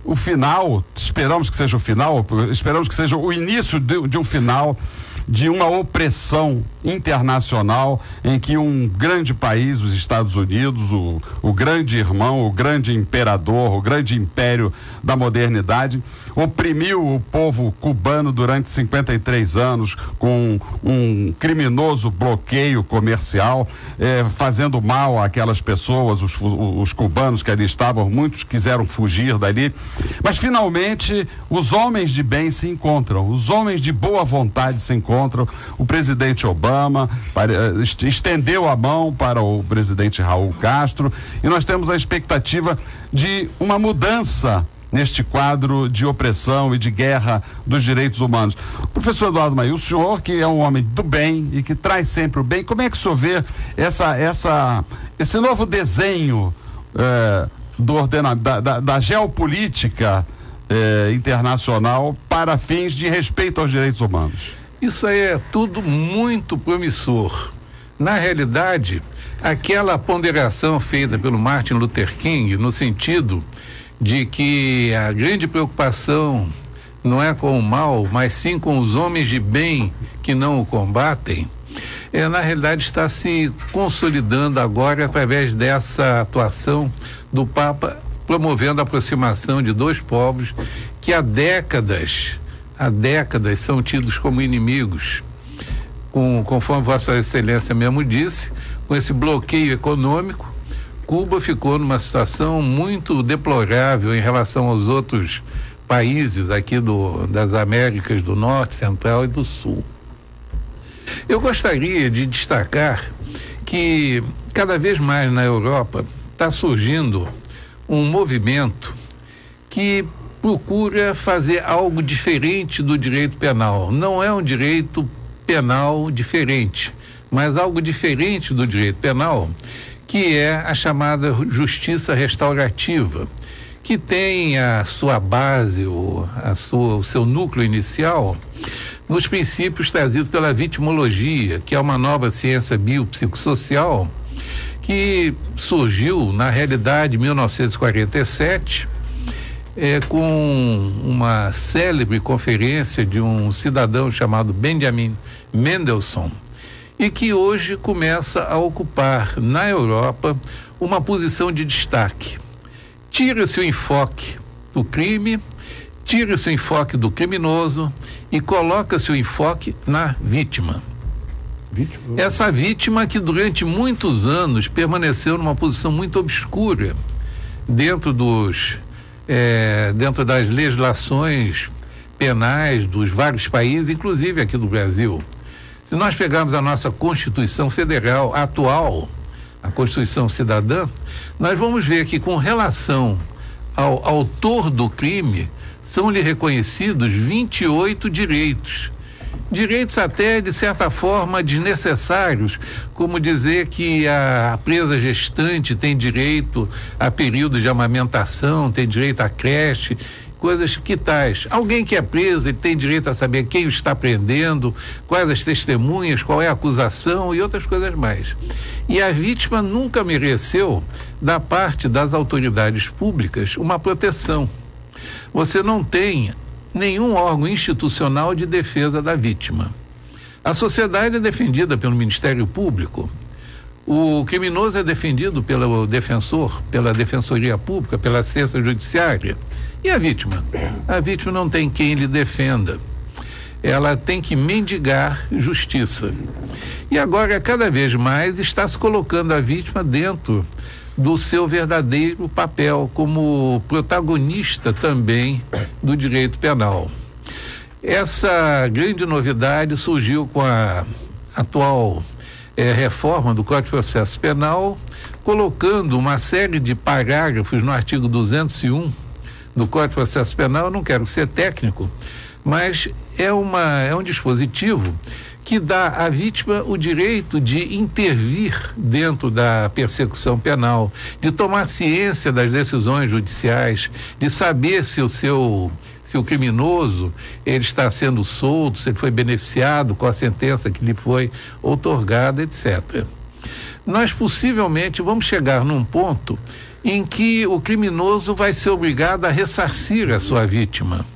o final, esperamos que seja o final, esperamos que seja o início de um final de uma opressão internacional em que um grande país, os Estados Unidos, o grande irmão, o grande imperador, o grande império da modernidade, oprimiu o povo cubano durante 53 anos com um criminoso bloqueio comercial, fazendo mal àquelas pessoas, os cubanos que ali estavam, muitos quiseram fugir dali, mas finalmente os homens de bem se encontram, os homens de boa vontade se encontram. O presidente Obama estendeu a mão para o presidente Raul Castro e nós temos a expectativa de uma mudança neste quadro de opressão e de guerra dos direitos humanos. Professor Eduardo Mair, o senhor que é um homem do bem e que traz sempre o bem, como é que o senhor vê esse novo desenho da geopolítica internacional para fins de respeito aos direitos humanos? Isso aí é tudo muito promissor. Na realidade, aquela ponderação feita pelo Martin Luther King, no sentido de que a grande preocupação não é com o mal, mas sim com os homens de bem que não o combatem, na realidade está se consolidando agora através dessa atuação do Papa, promovendo a aproximação de dois povos que há décadas são tidos como inimigos. Conforme Vossa Excelência mesmo disse, com esse bloqueio econômico, Cuba ficou numa situação muito deplorável em relação aos outros países aqui das Américas do Norte, Central e do Sul. Eu gostaria de destacar que cada vez mais na Europa está surgindo um movimento que procura fazer algo diferente do direito penal. Não é um direito penal diferente, mas algo diferente do direito penal, que é a chamada justiça restaurativa, que tem a sua base, o seu núcleo inicial nos princípios trazidos pela vitimologia, que é uma nova ciência biopsicossocial que surgiu, na realidade, em 1947, com uma célebre conferência de um cidadão chamado Benjamin Mendelssohn, e que hoje começa a ocupar na Europa uma posição de destaque. Tira-se o enfoque do crime, tira-se o enfoque do criminoso e coloca-se o enfoque na vítima. Essa vítima que durante muitos anos permaneceu numa posição muito obscura dentro das legislações penais dos vários países, inclusive aqui do Brasil. Se nós pegarmos a nossa Constituição Federal atual, a Constituição Cidadã, nós vamos ver que com relação ao autor do crime, são-lhe reconhecidos 28 direitos. Direitos até, de certa forma, desnecessários, como dizer que a presa gestante tem direito a período de amamentação, tem direito à creche, coisas que tais. Alguém que é preso, ele tem direito a saber quem o está prendendo, quais as testemunhas, qual é a acusação e outras coisas mais. E a vítima nunca mereceu, da parte das autoridades públicas, uma proteção. Você não tem nenhum órgão institucional de defesa da vítima. A sociedade é defendida pelo Ministério Público, o criminoso é defendido pelo defensor, pela Defensoria Pública, pela assistência judiciária. E a vítima? A vítima não tem quem lhe defenda. Ela tem que mendigar justiça. E agora, cada vez mais, está se colocando a vítima dentro do seu verdadeiro papel como protagonista também do direito penal. Essa grande novidade surgiu com a atual reforma do Código de Processo Penal, colocando uma série de parágrafos no artigo 201 do Código de Processo Penal. Eu não quero ser técnico, mas é um dispositivo que dá à vítima o direito de intervir dentro da persecução penal, de tomar ciência das decisões judiciais, de saber se o criminoso ele está sendo solto, se ele foi beneficiado com a sentença que lhe foi outorgada, etc. Nós possivelmente vamos chegar num ponto em que o criminoso vai ser obrigado a ressarcir a sua vítima.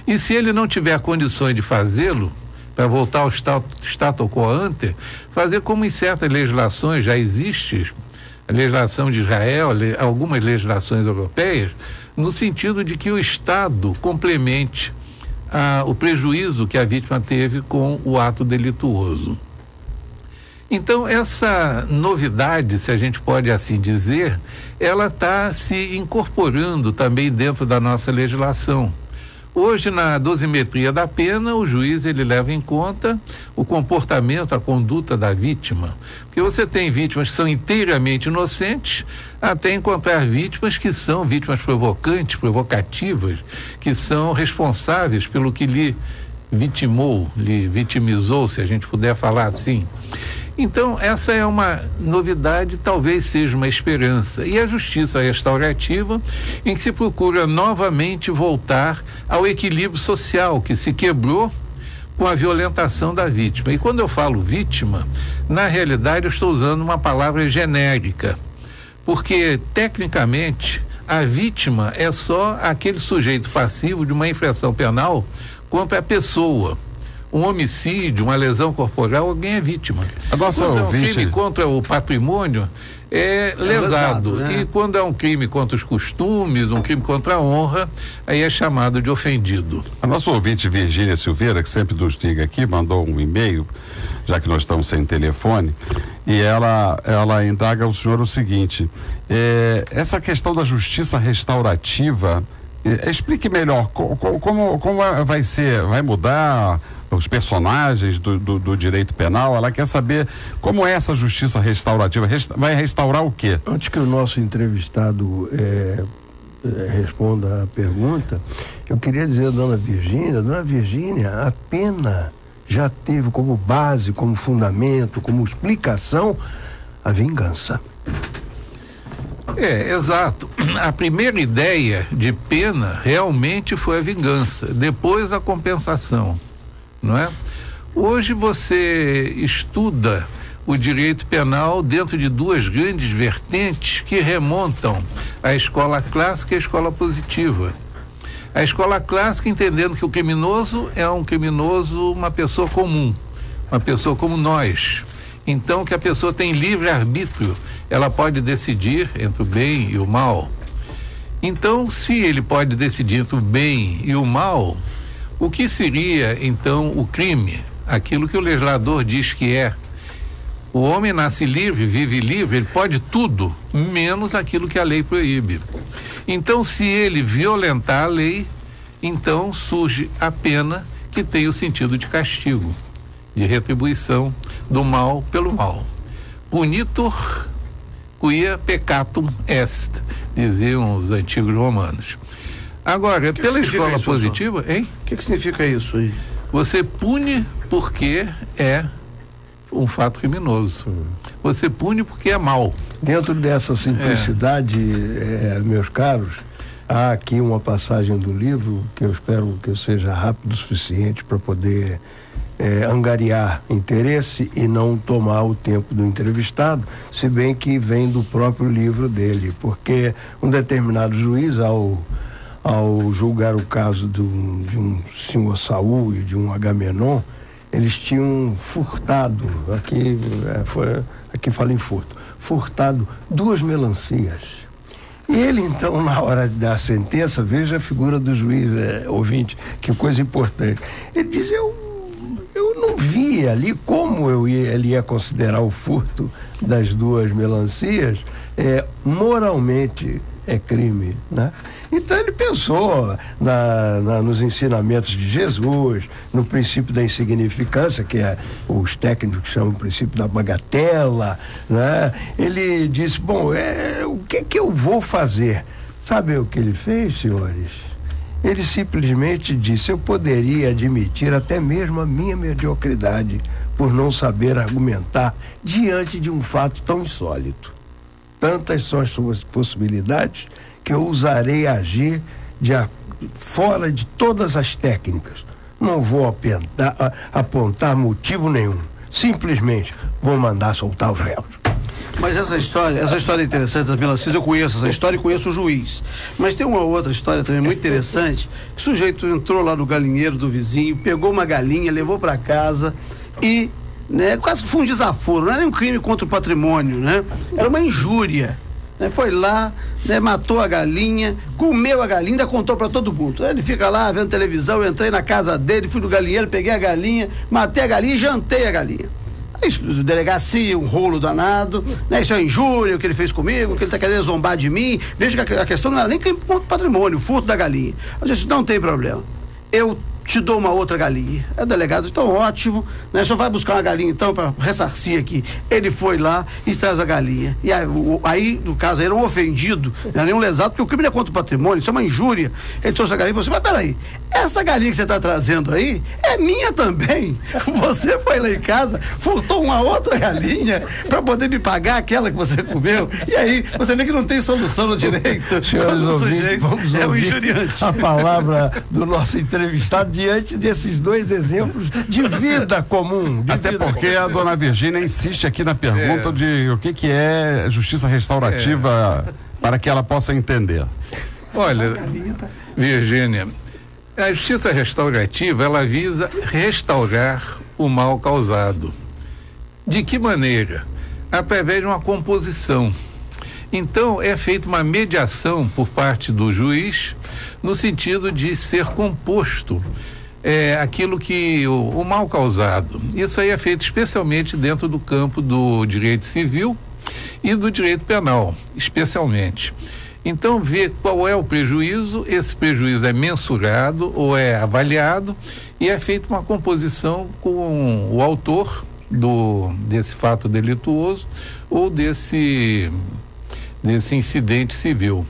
E se ele não tiver condições de fazê-lo, para voltar ao status quo ante, fazer como em certas legislações já existe, a legislação de Israel, algumas legislações europeias, no sentido de que o Estado complemente o prejuízo que a vítima teve com o ato delituoso. Então, essa novidade, se a gente pode assim dizer, ela está se incorporando também dentro da nossa legislação. Hoje, na dosimetria da pena, o juiz ele leva em conta o comportamento, a conduta da vítima. Porque você tem vítimas que são inteiramente inocentes, até encontrar vítimas que são vítimas provocantes, provocativas, que são responsáveis pelo que lhe vitimizou, se a gente puder falar assim. Então, essa é uma novidade, talvez seja uma esperança. E a justiça restaurativa, em que se procura novamente voltar ao equilíbrio social que se quebrou com a violentação da vítima. E quando eu falo vítima, na realidade eu estou usando uma palavra genérica, porque, tecnicamente, a vítima é só aquele sujeito passivo de uma infração penal contra a pessoa. Um homicídio, uma lesão corporal, alguém é vítima. Quando é um crime contra o patrimônio, é lesado. Né? E quando é um crime contra os costumes, um crime contra a honra, aí é chamado de ofendido. A nossa ouvinte Virgínia Silveira, que sempre nos liga aqui, mandou um e-mail, já que nós estamos sem telefone, e ela indaga ao senhor o seguinte: essa questão da justiça restaurativa, explique melhor como vai mudar os personagens do direito penal. Ela quer saber como é essa justiça restaurativa, vai restaurar o quê? Antes que o nosso entrevistado responda a pergunta, eu queria dizer à dona Virgínia, a pena já teve como base, como fundamento, como explicação a vingança. Exato. A primeira ideia de pena realmente foi a vingança, depois a compensação, não é? Hoje você estuda o direito penal dentro de duas grandes vertentes que remontam à escola clássica e à escola positiva. A escola clássica entendendo que o criminoso é um criminoso, uma pessoa comum, uma pessoa como nós. Então, que a pessoa tem livre arbítrio, ela pode decidir entre o bem e o mal. Então, se ele pode decidir entre o bem e o mal, o que seria então o crime? Aquilo que o legislador diz que é. O homem nasce livre, vive livre, ele pode tudo, menos aquilo que a lei proíbe. Então, se ele violentar a lei, então surge a pena que tem o sentido de castigo, de retribuição do mal pelo mal. Punitur quia peccatum est, diziam os antigos romanos. Agora, pela escola positiva, hein? O que significa isso aí? Você pune porque é um fato criminoso. Você pune porque é mal. Dentro dessa simplicidade, meus caros, há aqui uma passagem do livro que eu espero que eu seja rápido o suficiente para poder angariar interesse e não tomar o tempo do entrevistado, se bem que vem do próprio livro dele, porque um determinado juiz, ao julgar o caso de um senhor Saul e de um Agamenon, eles tinham furtado, aqui fala em furtado 2 melancias. E ele, então, na hora de dar a sentença, veja a figura do juiz, ouvinte, que coisa importante. Ele diz: eu não vi ali como ele ia considerar o furto das 2 melancias moralmente é crime, né? Então ele pensou nos ensinamentos de Jesus, no princípio da insignificância, que é os técnicos chamam o princípio da bagatela, né? Ele disse, bom, o que eu vou fazer? Sabe o que ele fez, senhores? Ele simplesmente disse, eu poderia admitir até mesmo a minha mediocridade por não saber argumentar diante de um fato tão insólito. Tantas são as suas possibilidades que eu usarei agir fora de todas as técnicas. Não vou apontar motivo nenhum. Simplesmente vou mandar soltar os réus. Mas essa história é interessante das melancias, eu conheço essa história e conheço o juiz. Mas tem uma outra história também muito interessante, que o sujeito entrou lá no galinheiro do vizinho, pegou uma galinha, levou para casa e, né, quase que foi um desaforo, não era nem um crime contra o patrimônio, né? Era uma injúria. Foi lá, né, matou a galinha, comeu a galinha, ainda contou para todo mundo. Ele fica lá vendo televisão, eu entrei na casa dele, fui no galinheiro, peguei a galinha, matei a galinha e jantei a galinha. Delegacia, um rolo danado, né? Isso é injúria, o que ele fez comigo, que ele está querendo zombar de mim. Veja que a questão não era nem crime contra o patrimônio, furto da galinha. Eu disse, não tem problema, eu te dou uma outra galinha. O delegado, então ótimo, né? Só vai buscar uma galinha então para ressarcir aqui. Ele foi lá e traz a galinha. E aí no caso, era um ofendido, não era nenhum lesado, porque o crime não é contra o patrimônio, isso é uma injúria. Ele trouxe a galinha e falou assim, mas peraí, essa galinha que você está trazendo aí é minha também. Você foi lá em casa, furtou uma outra galinha para poder me pagar aquela que você comeu. E aí você vê que não tem solução no direito. Senhores o ouvintes, sujeito vamos é um ouvir injuriante. A palavra do nosso entrevistado diante desses dois exemplos de vida comum. Até porque a dona Virgínia insiste aqui na pergunta de o que é justiça restaurativa para que ela possa entender. Olha, Virgínia, a justiça restaurativa, ela visa restaurar o mal causado. De que maneira? Através de uma composição. Então, é feita uma mediação por parte do juiz, no sentido de ser composto aquilo que o mal causado. Isso aí é feito especialmente dentro do campo do direito civil e do direito penal, especialmente. Então, ver qual é o prejuízo, esse prejuízo é mensurado ou é avaliado e é feita uma composição com o autor desse fato delituoso ou desse incidente civil.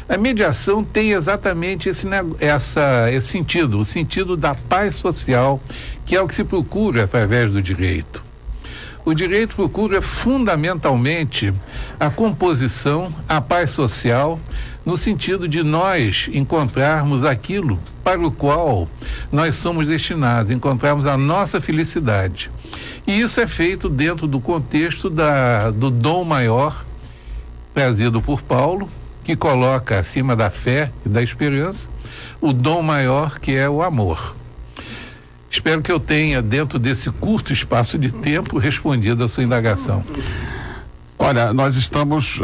A mediação tem exatamente esse sentido, o sentido da paz social, que é o que se procura através do direito. O direito procura fundamentalmente a composição, a paz social, no sentido de nós encontrarmos aquilo para o qual nós somos destinados, encontrarmos a nossa felicidade. E isso é feito dentro do contexto do dom maior, trazido por Paulo, que coloca acima da fé e da esperança o dom maior, que é o amor. Espero que eu tenha, dentro desse curto espaço de tempo, respondido a sua indagação. Olha, nós estamos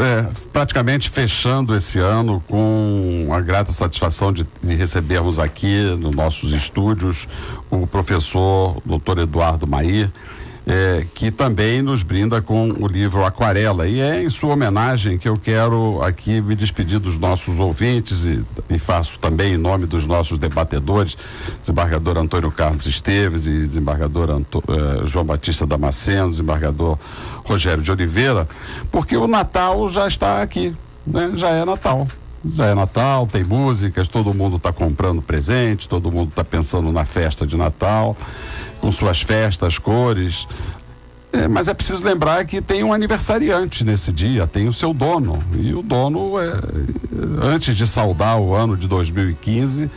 praticamente fechando esse ano com a grata satisfação de recebermos aqui nos nossos estúdios o professor Dr. Eduardo Mair, que também nos brinda com o livro Aquarela, e é em sua homenagem que eu quero aqui me despedir dos nossos ouvintes e faço também em nome dos nossos debatedores, desembargador Antônio Carlos Esteves e desembargador João Batista Damasceno, desembargador Rogério de Oliveira, porque o Natal já está aqui, né? Já é Natal, tem músicas, todo mundo está comprando presente, todo mundo está pensando na festa de Natal, com suas festas, cores, mas é preciso lembrar que tem um aniversariante nesse dia, tem o seu dono, e o dono, antes de saudar o ano de 2015,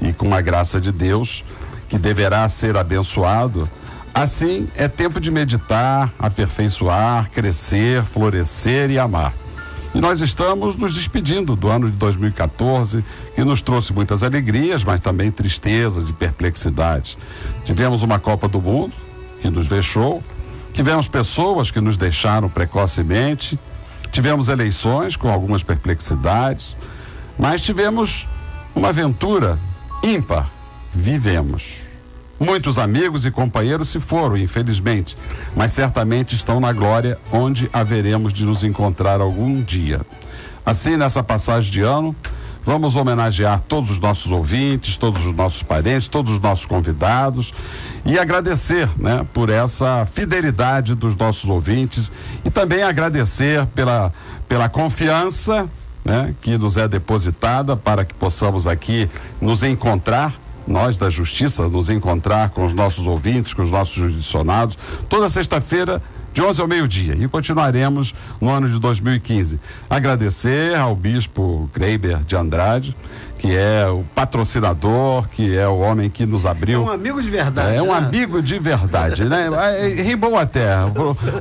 e com a graça de Deus, que deverá ser abençoado, assim é tempo de meditar, aperfeiçoar, crescer, florescer e amar. E nós estamos nos despedindo do ano de 2014, que nos trouxe muitas alegrias, mas também tristezas e perplexidades. Tivemos uma Copa do Mundo, que nos deixou, tivemos pessoas que nos deixaram precocemente, tivemos eleições com algumas perplexidades, mas tivemos uma aventura ímpar, vivemos. Muitos amigos e companheiros se foram, infelizmente, mas certamente estão na glória, onde haveremos de nos encontrar algum dia. Assim, nessa passagem de ano, vamos homenagear todos os nossos ouvintes, todos os nossos parentes, todos os nossos convidados e agradecer, né, por essa fidelidade dos nossos ouvintes e também agradecer pela confiança, né, que nos é depositada para que possamos aqui nos encontrar, nós da Justiça, nos encontrar com os nossos ouvintes, com os nossos jurisdicionados, toda sexta-feira, de 11 ao meio-dia, e continuaremos no ano de 2015. Agradecer ao bispo Greiber de Andrade, que é o patrocinador, que é o homem que nos abriu. É um amigo de verdade. É um amigo de verdade, né? Rimou até.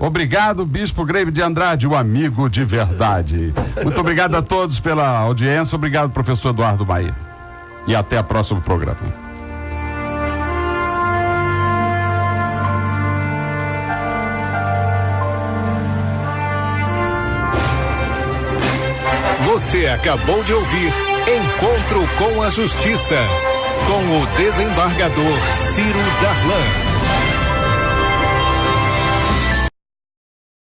Obrigado, bispo Greiber de Andrade, o amigo de verdade. Muito obrigado a todos pela audiência, obrigado, professor Eduardo Maia. E até o próximo programa. Você acabou de ouvir Encontro com a Justiça, com o desembargador Ciro Darlan.